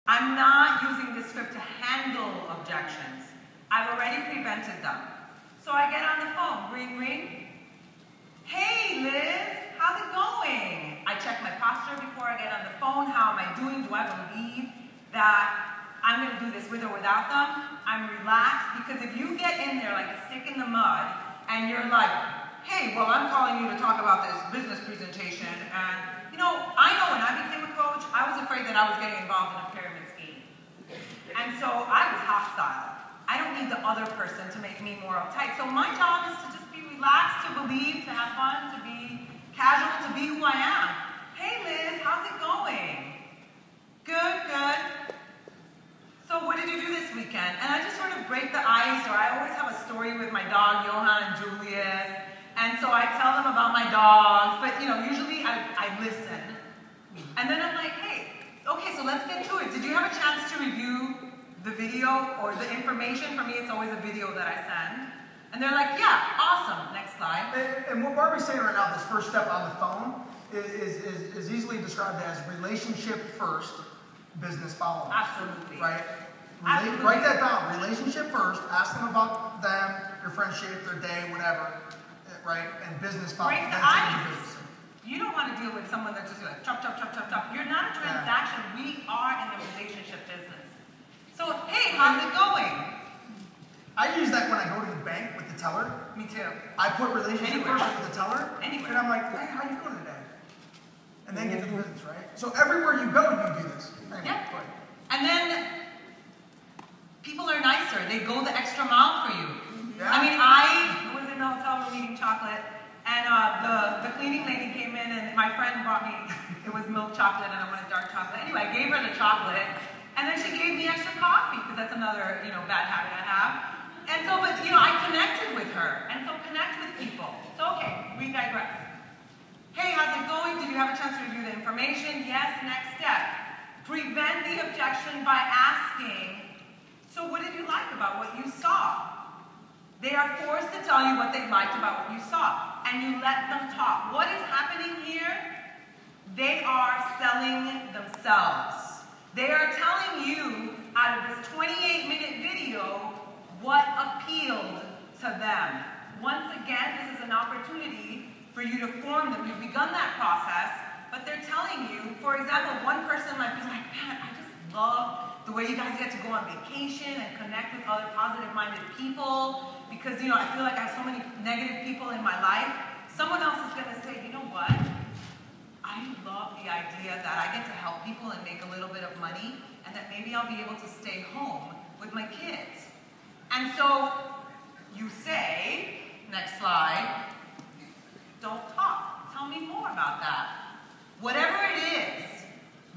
I'm not using this script to handle objections. I've already prevented them. So I get on the phone, ring, ring. Hey Liz, how's it going? I check my posture before I get on the phone. How am I doing? Do I believe that I'm going to do this with or without them? I'm relaxed, because if you get in there like a stick in the mud and you're like, hey, well, I'm calling you to talk about this business presentation, and you know when I became a coach, I was afraid that I was getting involved in a pyramid scheme. And so I was hostile. I don't need the other person to make me more uptight. So my job is to just be relaxed, to believe, to have fun, to be casual, to be who I am. Hey Liz, how's it going? Good, good. So what did you do this weekend? And I just sort of break the ice, or I always have a story with my dog, Johan and Julius. And so I tell them about my dogs, but usually I listen. And then I'm like, hey, okay, so let's get to it. Did you have a chance to review the video or the information? For me, it's always a video that I send. And they're like, yeah, awesome. Next slide. And what Barbie's saying right now, this first step on the phone, is easily described as relationship first, business follow. Absolutely. Right? Absolutely. Write that down. Relationship first. Ask them about them, your friendship, their day, whatever. Right? And business follow. Break the ice. You don't want to deal with someone that's just like chop, chop, chop, chop, chop. You're not a transaction. Yeah. We are in the relationship business. So, hey, how's it going? I use that when I go to the bank with the teller. Me too. I put relationship first with the teller. Anywhere. And I'm like, hey, how you doing today? And then get to the business, right? So everywhere you go, you do this. Anyway, yeah. And then people are nicer. They go the extra mile for you. Yeah. I mean, I was in the hotel room eating chocolate, and the cleaning lady came in, and my friend brought me, it was milk chocolate, and I wanted dark chocolate. Anyway, I gave her the chocolate, and then she gave me extra coffee, because that's another, bad habit I have. And so, but, I connected with her, and so connect with people. So, okay, we digress. Hey, how's it going? Did you have a chance to review the information? Yes, next step. Prevent the objection by asking, so what did you like about what you saw? They are forced to tell you what they liked about what you saw, and you let them talk. What is happening here? They are selling themselves. They are telling you, out of this 28-minute video, what appealed to them. Once again, this is an opportunity for you to form them. You've begun that process, but they're telling you, for example, one person might be like, man, I just love the way you guys get to go on vacation and connect with other positive-minded people, because, I feel like I have so many negative people in my life. Someone else is going to say, you know what? I love the idea that I get to help people and make a little bit of money, and that maybe I'll be able to stay home with my kids. And so you say, next slide, don't talk. Tell me more about that. Whatever it is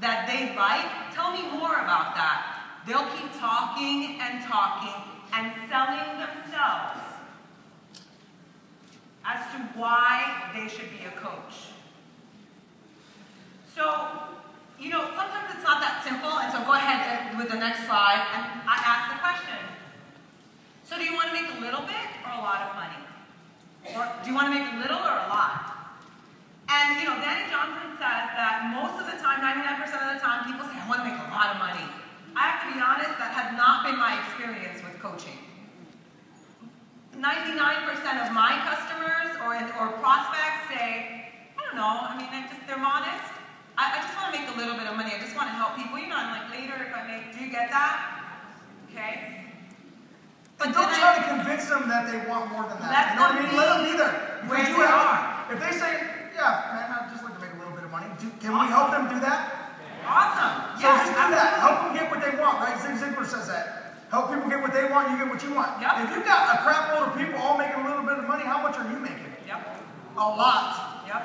that they like, tell me more about that. They'll keep talking and talking and selling themselves as to why they should be a coach. So, sometimes it's not that simple, and so go ahead with the next slide, and I ask the question. So do you want to make a little bit or a lot of money? Or do you want to make a little or a lot? And, Danny Johnson says that most of the time, 99% of the time, people say, I want to make a lot of money. I have to be honest, that has not been my experience with coaching. 99% of my customers or prospects say, I don't know, they're modest. I just want to make a little bit of money. I just want to help people. I'm like, later if I make, do you get that? Okay. But don't try to convince them that they want more than that. Let them be there. Where they are. If they say, yeah, man, I'd just like to make a little bit of money. Can we help them do that? Awesome. So just do that. Help them get what they want, right? Zig Ziglar says that. Help people get what they want, you get what you want. Yep. If you've got a crap load of people all making a little bit of money, how much are you making? Yep. A lot. Yep.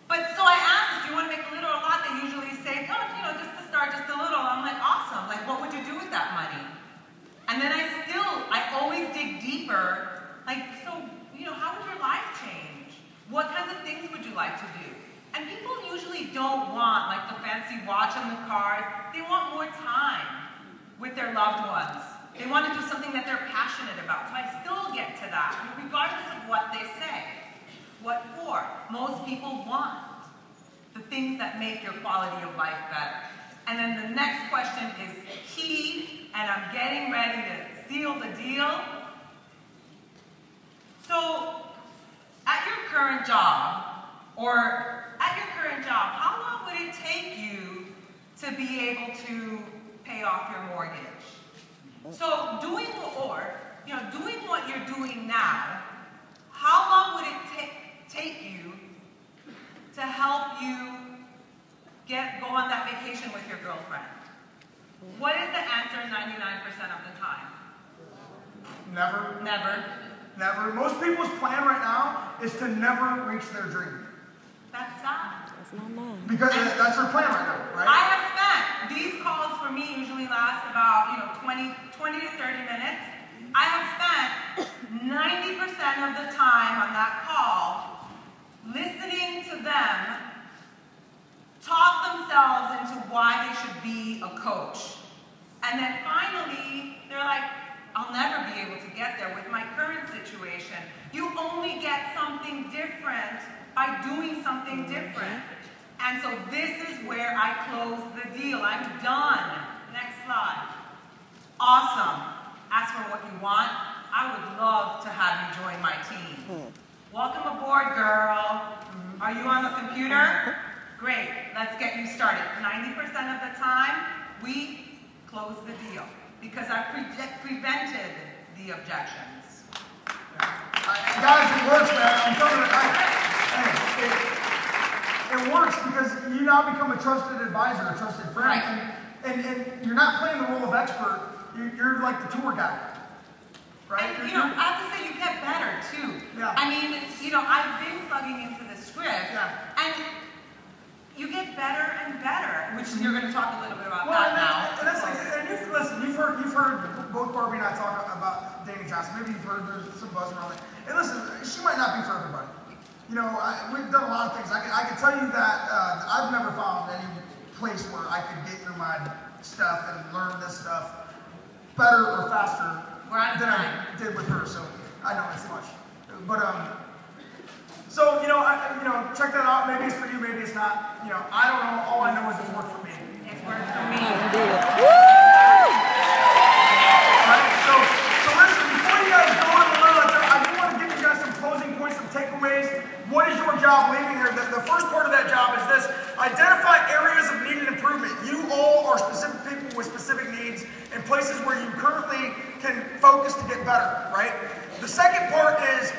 But so I asked, do you want to make a little or a lot? They usually say, oh, just to start, just a little. I'm like, awesome. Like, what would you do with that money? And then I always dig deeper. Like, so, how would your life change? What kinds of things would you like to do? And people usually don't want, like, the fancy watch and the cars. They want more time with their loved ones. They want to do something that they're passionate about. So I still get to that, regardless of what they say. What for? Most people want the things that make your quality of life better. And then the next question I'm getting ready to seal the deal. So, at your current job, how long would it take you to be able to pay off your mortgage? So, doing what you're doing now, how long would it take you to help you go on that vacation with your girlfriend? What is the answer 99% of the time? Never. Never. Never. Most people's plan right now is to never reach their dream. That's sad. That's not mine. Because that's their plan right now, right? I have spent, these calls for me usually last about 20 to 30 minutes. I have spent 90% of the time on that call listening to them talk themselves into why they should be a coach. And then finally, they're like, I'll never be able to get there with my current situation. You only get something different by doing something different. And so this is where I close the deal. I'm done. Next slide. Awesome. Ask for what you want. I would love to have you join my team. Welcome aboard, girl. Are you on the computer? Great. Let's get you started. 90% of the time, we close the deal because I prevented the objections. Guys, it works, man. I'm telling you, it works because you now become a trusted advisor, a trusted friend, Right. and you're not playing the role of expert. You're like the tour guide, right? And, I have to say you get better too. Yeah. I mean, I've been plugging into the script, and you get better and better, which you're going to talk a little bit about that now. You've heard both Barbie and I talk about Danny Johnson. Maybe you've heard there's some buzz around it. And listen, she might not be for everybody. We've done a lot of things. I can tell you that I've never found any place where I could get through my stuff and learn this stuff better or faster than I did with her. So I know it's much. But check that out. Maybe it's for you, maybe it's not. I don't know. All I know is it's worked for me. It's worked for me. Right? So listen, before you guys go on a little, I do want to give you guys some closing points, some takeaways. What is your job leaving here? The first part of that job is this: identify areas of needed improvement. You all are specific people with specific needs and places where you currently can focus to get better, right? The second part is